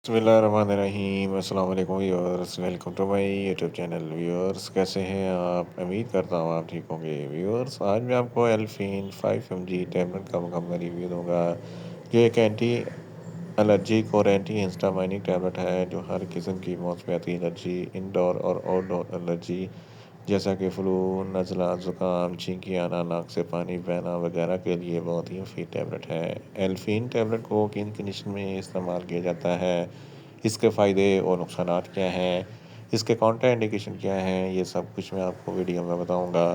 बिस्मिल्लाहिर्रहमानिर्रहीम। अस्सलाम वालेकुम viewers, welcome to my YouTube channel. Viewers, कैसे हैं आप? उम्मीद करता हूँ आप ठीक होंगे। व्यूअर्स, आज मैं आपको एल्फीन 5 mg टैबलेट का मुकम्मल रिव्यू दूंगा, जो एक एंटी एलर्जिक और एंटी हिस्टामाइनिक टैबलेट है, जो हर किस्म की मौसमियाती एलर्जी, इंडोर और आउटडोर एलर्जी जैसा कि फ्लू, नज़ला, ज़ुकाम, छींकी आना, नाक से पानी बहना वगैरह के लिए बहुत ही मुफीद टैबलेट है। एल्फीन टैबलेट को किन कंडीशन में इस्तेमाल किया जाता है, इसके फ़ायदे और नुकसानात क्या हैं, इसके काउंटर इंडिकेशन क्या हैं, ये सब कुछ मैं आपको वीडियो में बताऊंगा।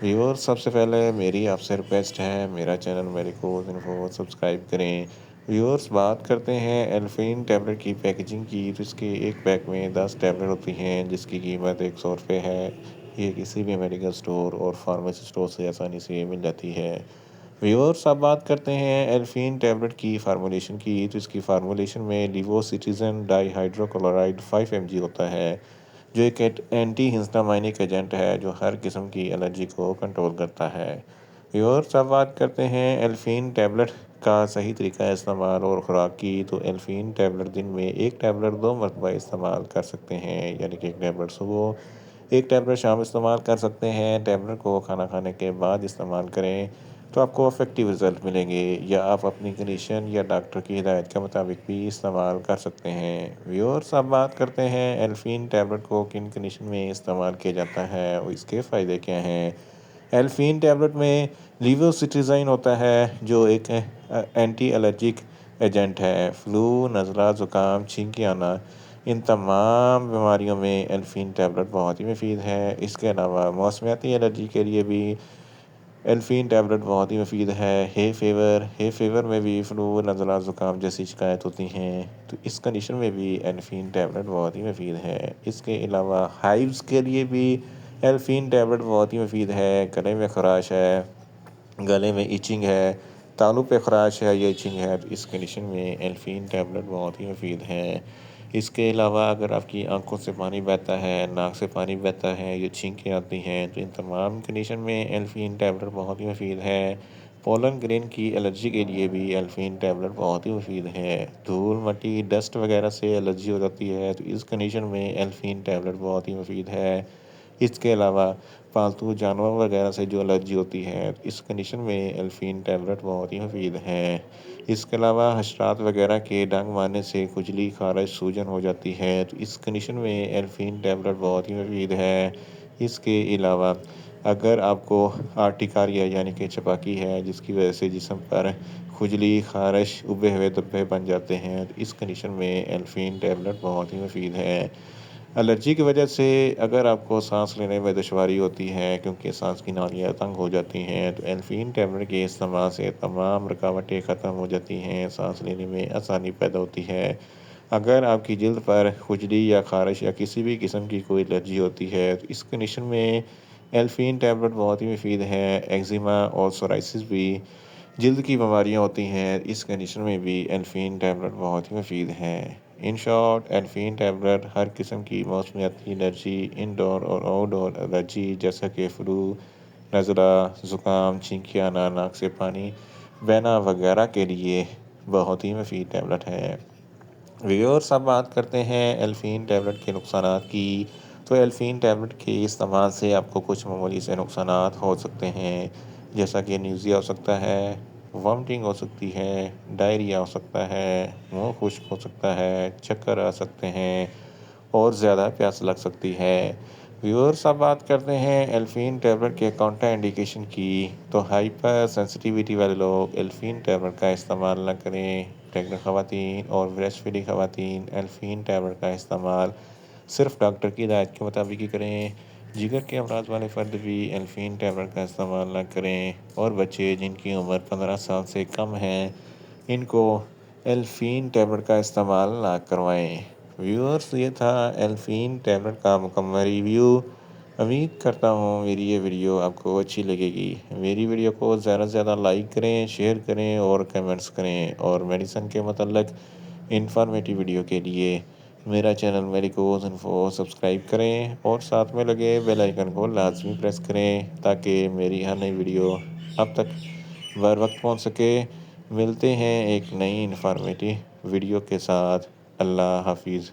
व्यूअर्स, सबसे पहले मेरी आपसे रिक्वेस्ट है, मेरा चैनल मेडिकोज इन्फो सब्सक्राइब करें। व्यूअर्स, बात करते हैं एल्फीन टैबलेट की पैकेजिंग की, तो इसके एक पैक में 10 टैबलेट होती हैं, जिसकी कीमत 100 रुपये है। ये किसी भी मेडिकल स्टोर और फार्मेसी स्टोर से आसानी से मिल जाती है। व्यूअर्स, अब बात करते हैं एल्फीन टैबलेट की फार्मूलेशन की, तो इसकी फार्मूलेशन में लिवोसिट्रिजिन डाईहाइड्रोक्लोराइड 5 mg होता है, जो एक एंटी हिस्टामाइनिक एजेंट है, जो हर किस्म की एलर्जी को कंट्रोल करता है। व्यूअर्स, अब बात करते हैं एल्फीन टैबलेट का सही तरीका इस्तेमाल और खुराक की, तो एल्फीन टैबलेट दिन में एक टैबलेट 2 मरतबा इस्तेमाल कर सकते हैं, यानी कि एक टैबलेट सुबह, एक टैबलेट शाम इस्तेमाल कर सकते हैं। टैबलेट को खाना खाने के बाद इस्तेमाल करें तो आपको इफेक्टिव रिजल्ट मिलेंगे, या आप अपनी कंडीशन या डॉक्टर की हिदायत के मुताबिक भी इस्तेमाल कर सकते हैं। व्यूअर्स, अब बात करते हैं एल्फीन टैबलेट को किन कंडीशन में इस्तेमाल किया जाता है और इसके फ़ायदे क्या हैं। एल्फीन टैबलेट में लीवोसिट्रिज़ाइन होता है, जो एक एंटी एलर्जिक एजेंट है। फ्लू, नज़ला, ज़ुकाम, छींकी आना, इन तमाम बीमारियों में एल्फीन टैबलेट बहुत ही मुफीद है। इसके अलावा मौसमियाती एलर्जी के लिए भी एल्फीन टैबलेट बहुत ही मुफीद है। हे फेवर में भी फ्लू, नज़ला, ज़ुकाम जैसी शिकायत होती हैं, तो इस कंडीशन में भी एल्फीन टैबलेट बहुत ही मुफीद है। इसके अलावा हाइव्स के लिए भी एल्फीन टैबलेट बहुत ही मुफीद है। गले में खराश है, गले में इचिंग है, तालू पे खराश है या इचिंग है, तो इस कंडीशन में एल्फीन टैबलेट बहुत ही मुफीद है। इसके अलावा अगर आपकी आंखों से पानी बहता है, नाक से पानी बहता है या छींकें आती हैं, तो इन तमाम कंडीशन में एल्फीन टैबलेट बहुत ही मुफीद है। पोलन ग्रेन की एलर्जी के लिए भी एल्फीन टैबलेट बहुत ही मुफीद है। धूल, मट्टी, डस्ट वगैरह से एलर्जी हो जाती है, तो इस कंडीशन में एल्फीन टैबलेट बहुत ही मुफीद है। इसके अलावा पालतू जानवर वगैरह से जो एलर्जी होती है, तो इस कंडीशन में एल्फीन टैबलेट बहुत ही मुफीद है। इसके अलावा हशरात वगैरह के डंग मारने से खुजली, खारश, सूजन हो जाती है, तो इस कंडीशन में एल्फीन टैबलेट बहुत ही मुफीद है। इसके अलावा अगर आपको आर्टिकारिया यानी कि छपाकी है, जिसकी वजह से जिस्म पर खुजली, खारश, उबे हुए धब्बे बन जाते हैं, तो इस कंडीशन में एल्फीन टैबलेट बहुत ही मुफीद है। एलर्जी की वजह से अगर आपको सांस लेने में दुश्वारी होती है, क्योंकि सांस की नालियाँ तंग हो जाती हैं, तो एल्फीन टैबलेट के इस्तेमाल से तमाम रुकावटें ख़त्म हो जाती हैं, सांस लेने में आसानी पैदा होती है। अगर आपकी जिल्द पर खुजली या खारिश या किसी भी किस्म की कोई एलर्जी होती है, तो इस कंडीशन में एल्फीन टैबलेट बहुत ही मुफीद है। एक्जिमा और सोराइसिस भी जिल्द की बीमारियाँ होती हैं, इस कंडीशन में भी एल्फीन टैबलेट बहुत ही मुफीद है। इन शॉर्ट, एल्फीन टैबलेट हर किस्म की मौसमियाती एलर्जी, इंडोर और आउटडोर एलर्जी जैसा कि फ्लू, नज़ला, ज़ुकाम, छींकी आना, नाक से पानी बहना वगैरह के लिए बहुत ही मुफीद टैबलेट है। व्यूअर्स, अब बात करते हैं एल्फीन टैबलेट के नुकसानात की। तो एल्फीन टैबलेट के इस्तेमाल से आपको कुछ मामूली से नुकसानात हो सकते हैं, जैसा कि न्यूज़िया हो सकता है, वॉमिटिंग हो सकती है, डायरिया हो सकता है, मुंह खुश्क हो सकता है, चक्कर आ सकते हैं और ज़्यादा प्यास लग सकती है। व्यूअर्स, अब बात करते हैं एल्फीन टैबलेट के काउंटर इंडिकेशन की। तो हाइपर सेंसिटिविटी वाले लोग एल्फीन टैबलेट का इस्तेमाल न करें। प्रेग्नेंट ख़वातीन और ब्रेस्ट फीडिंग ख़वातीन एल्फीन टैबलेट का इस्तेमाल सिर्फ डॉक्टर की हिदायत के मुताबिक ही करें। जिगर के अमराज वाले फ़र्द भी एल्फीन टैबलेट का इस्तेमाल न करें, और बच्चे जिनकी उम्र 15 साल से कम है, इनको एल्फीन टैबलेट का इस्तेमाल ना करवाएं। व्यूअर्स, ये था एल्फीन टैबलेट का मुकम्मल रिव्यू। उम्मीद करता हूँ मेरी ये वीडियो आपको अच्छी लगेगी। मेरी वीडियो को ज़्यादा से ज़्यादा लाइक करें, शेयर करें और कमेंट्स करें, और मेडिसिन के मतलब इंफॉर्मेटिव वीडियो के लिए मेरा चैनल मेडिकोज इन्फो सब्सक्राइब करें, और साथ में लगे बेल आइकन को लाजमी प्रेस करें, ताकि मेरी हर नई वीडियो आप तक बर वक्त पहुँच सके। मिलते हैं एक नई इंफॉर्मेटिव वीडियो के साथ। اللہ حافظ.